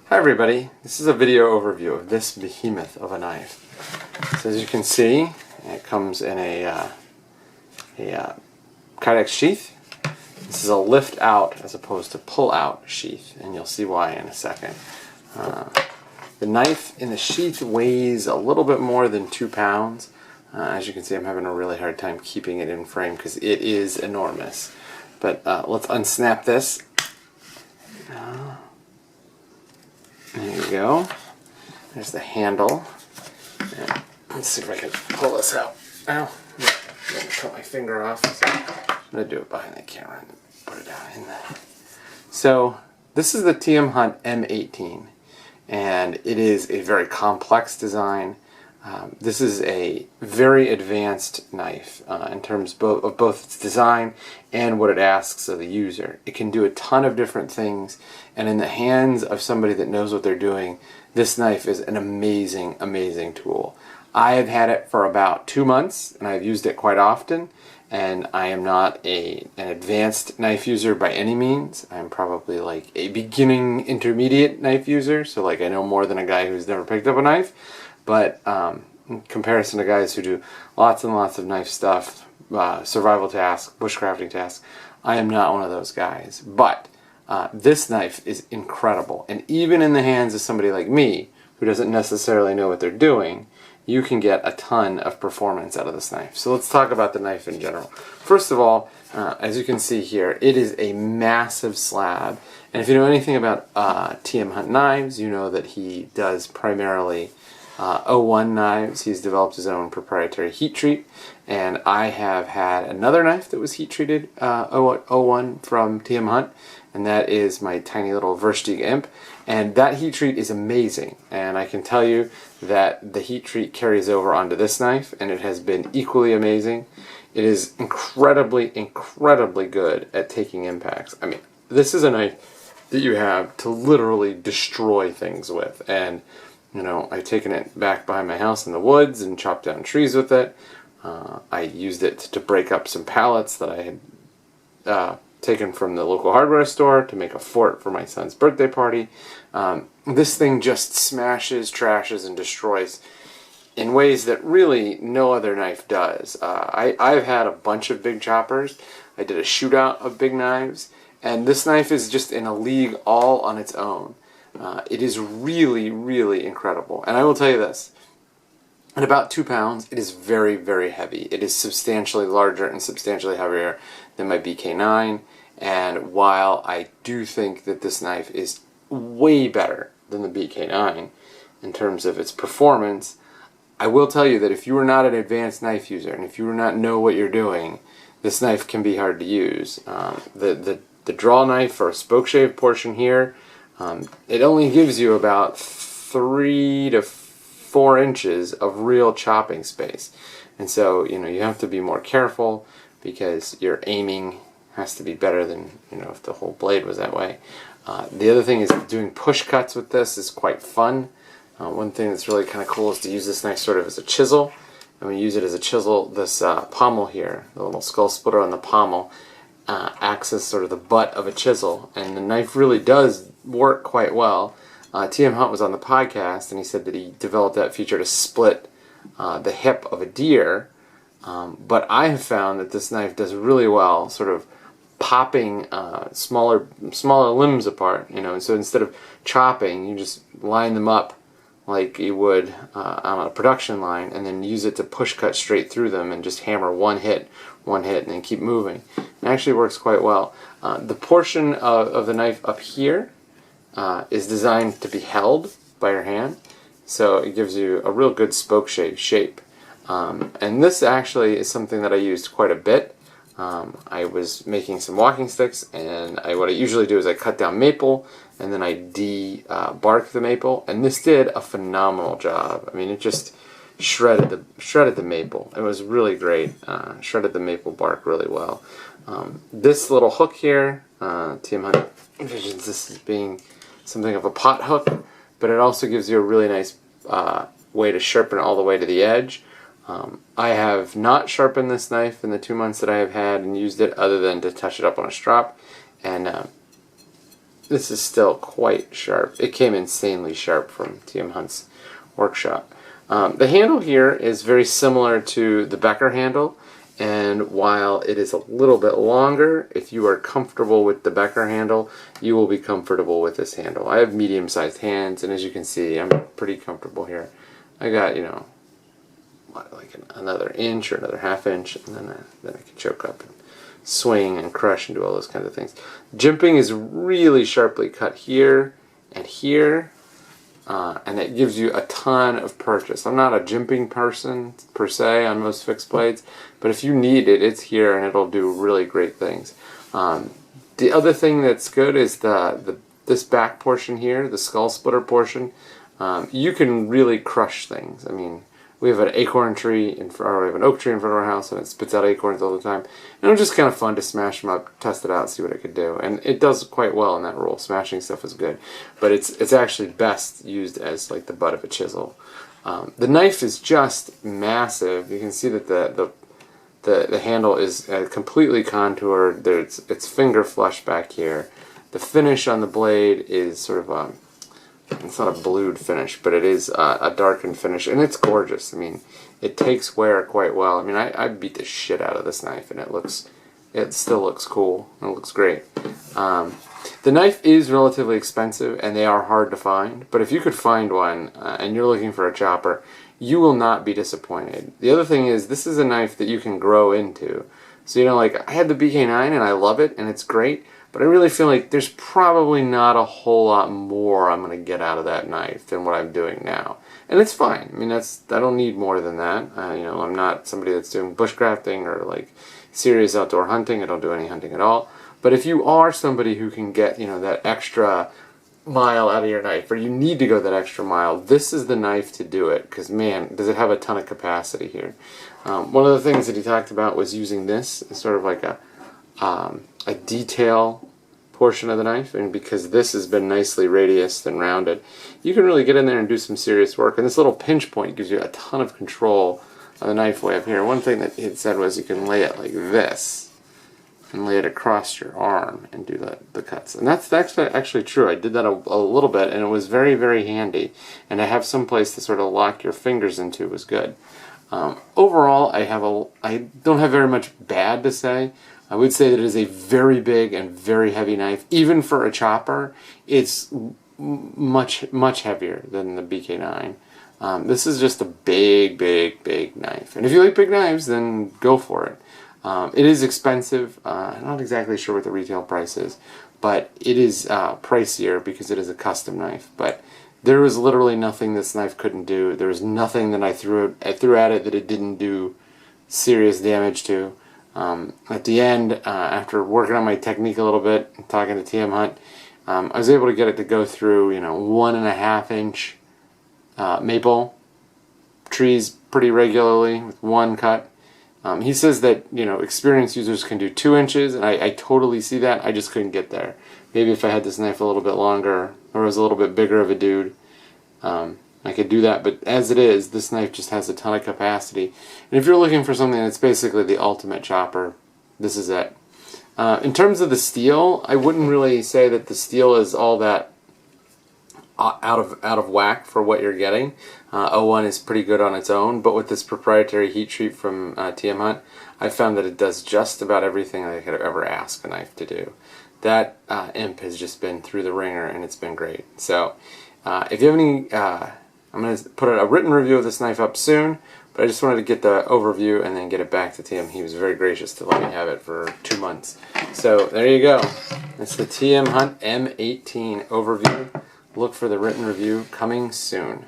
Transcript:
Hi everybody, this is a video overview of this behemoth of a knife. So as you can see, it comes in a Kydex sheath. This is a lift out as opposed to pull out sheath, and you'll see why in a second. The knife in the sheath weighs a little bit more than 2 pounds. As you can see, I'm having a really hard time keeping it in frame because it is enormous. But let's unsnap this. There you go. There's the handle. And let's see if I can pull this out. Ow. I'm going to cut my finger off. So I'm going to do it behind the camera and put it down in there. So this is the Hunt M18. And it is a very complex design. This is a very advanced knife in terms of both its design and what it asks of the user. It can do a ton of different things, and in the hands of somebody that knows what they're doing, this knife is an amazing, amazing tool. I have had it for about 2 months, and I've used it quite often, and I am not an advanced knife user by any means. I'm probably like a beginning intermediate knife user, so like I know more than a guy who's never picked up a knife. But in comparison to guys who do lots and lots of knife stuff, survival tasks, bushcrafting tasks, I am not one of those guys. But this knife is incredible. And even in the hands of somebody like me, who doesn't necessarily know what they're doing, you can get a ton of performance out of this knife. So let's talk about the knife in general. First of all, as you can see here, it is a massive slab. And if you know anything about Hunt knives, you know that he does primarily 01 knives. He's developed his own proprietary heat treat, and I have had another knife that was heat treated 01 from Hunt, and that is my tiny little Versteeg Imp, and that heat treat is amazing, and I can tell you that the heat treat carries over onto this knife, and it has been equally amazing. It is incredibly, incredibly good at taking impacts. I mean, this is a knife that you have to literally destroy things with, and you know, I've taken it back behind my house in the woods and chopped down trees with it. I used it to break up some pallets that I had taken from the local hardware store to make a fort for my son's birthday party. This thing just smashes, trashes, and destroys in ways that really no other knife does. I've had a bunch of big choppers. I did a shootout of big knives, and this knife is just in a league all on its own. It is really, really incredible. And I will tell you this, at about 2 pounds, it is very, very heavy. It is substantially larger and substantially heavier than my BK9. And while I do think that this knife is way better than the BK9 in terms of its performance, I will tell you that if you are not an advanced knife user, and if you do not know what you're doing, this knife can be hard to use. The draw knife or spoke shave portion here, it only gives you about 3 to 4 inches of real chopping space. And so, you know, you have to be more careful because your aiming has to be better than, you know, if the whole blade was that way. The other thing is doing push cuts with this is quite fun. One thing that's really kind of cool is to use this knife sort of as a chisel. And we use it as a chisel. This pommel here, the little skull splitter on the pommel, acts as sort of the butt of a chisel, and the knife really does work quite well. Hunt was on the podcast, and he said that he developed that feature to split the hip of a deer, but I have found that this knife does really well sort of popping smaller limbs apart, you know, and so instead of chopping, you just line them up like you would on a production line, and then use it to push cut straight through them and just hammer one hit, and then keep moving. It actually works quite well. The portion of the knife up here is designed to be held by your hand, so it gives you a real good spoke shave shape. And this actually is something that I used quite a bit. I was making some walking sticks, and what I usually do is I cut down maple, and then I de-bark the maple, and this did a phenomenal job. I mean, it just shredded the maple. It was really great. Shredded the maple bark really well. This little hook here, Hunt envisions this as being something of a pot hook, but it also gives you a really nice way to sharpen it all the way to the edge. I have not sharpened this knife in the 2 months that I have had and used it, other than to touch it up on a strop, and this is still quite sharp. It came insanely sharp from TM Hunt's workshop. The handle here is very similar to the Becker handle, and while it is a little bit longer, if you are comfortable with the Becker handle, you will be comfortable with this handle. I have medium-sized hands, and as you can see, I'm pretty comfortable here. I got, you know, like another inch or another half inch, and then I can choke up and swing and crush and do all those kinds of things. Jimping is really sharply cut here and here, and it gives you a ton of purchase. I'm not a jimping person per se on most fixed blades, but if you need it, it's here and it'll do really great things. The other thing that's good is this back portion here, the skull splitter portion. You can really crush things. I mean, we have an acorn tree or we have an oak tree in front of our house, and it spits out acorns all the time. And it was just kind of fun to smash them up, test it out, see what it could do. And it does quite well in that role. Smashing stuff is good, but it's actually best used as like the butt of a chisel. The knife is just massive. You can see that the handle is completely contoured. It's finger flush back here. The finish on the blade is sort of it's not a blued finish, but it is a darkened finish, and it's gorgeous. I mean, it takes wear quite well. I mean, I beat the shit out of this knife, and it still looks cool. It looks great. The knife is relatively expensive, and they are hard to find, but if you could find one, and you're looking for a chopper, you will not be disappointed. The other thing is, this is a knife that you can grow into. So, you know, like, I had the BK9, and I love it, and it's great, but I really feel like there's probably not a whole lot more I'm going to get out of that knife than what I'm doing now. And it's fine. I mean, I don't need more than that. You know, I'm not somebody that's doing bushcrafting or like serious outdoor hunting. I don't do any hunting at all. But if you are somebody who can get, you know, that extra mile out of your knife, or you need to go that extra mile, this is the knife to do it, because man, does it have a ton of capacity here. One of the things that he talked about was using this as sort of like a detail portion of the knife, and because this has been nicely radiused and rounded, you can really get in there and do some serious work. And this little pinch point gives you a ton of control on the knife way up here. One thing that he had said was you can lay it like this and lay it across your arm and do the cuts, and that's actually true. I did that a little bit, and it was very, very handy, and to have some place to sort of lock your fingers into was good. Overall, I don't have very much bad to say. I would say that it is a very big and very heavy knife. Even for a chopper, it's much heavier than the BK9. This is just a big, big, big knife. And if you like big knives, then go for it. It is expensive. I'm not exactly sure what the retail price is, but it is pricier because it is a custom knife. But there was literally nothing this knife couldn't do. There was nothing that I threw at it that it didn't do serious damage to. At the end, after working on my technique a little bit, and talking to TM Hunt, I was able to get it to go through, you know, 1.5 inch maple trees pretty regularly with one cut. He says that, you know, experienced users can do 2 inches, and I totally see that. I just couldn't get there. Maybe if I had this knife a little bit longer, or was a little bit bigger of a dude, I could do that, but as it is, this knife just has a ton of capacity. And if you're looking for something that's basically the ultimate chopper, this is it. In terms of the steel, I wouldn't really say that the steel is all that out of whack for what you're getting. 01 is pretty good on its own, but with this proprietary heat treat from TM Hunt, I found that it does just about everything I could ever ask a knife to do. That imp has just been through the ringer, and it's been great. So, if you have any... I'm going to put a written review of this knife up soon, but I just wanted to get the overview and then get it back to Tim. He was very gracious to let me have it for 2 months. So there you go. It's the TM Hunt M18 Overview. Look for the written review coming soon.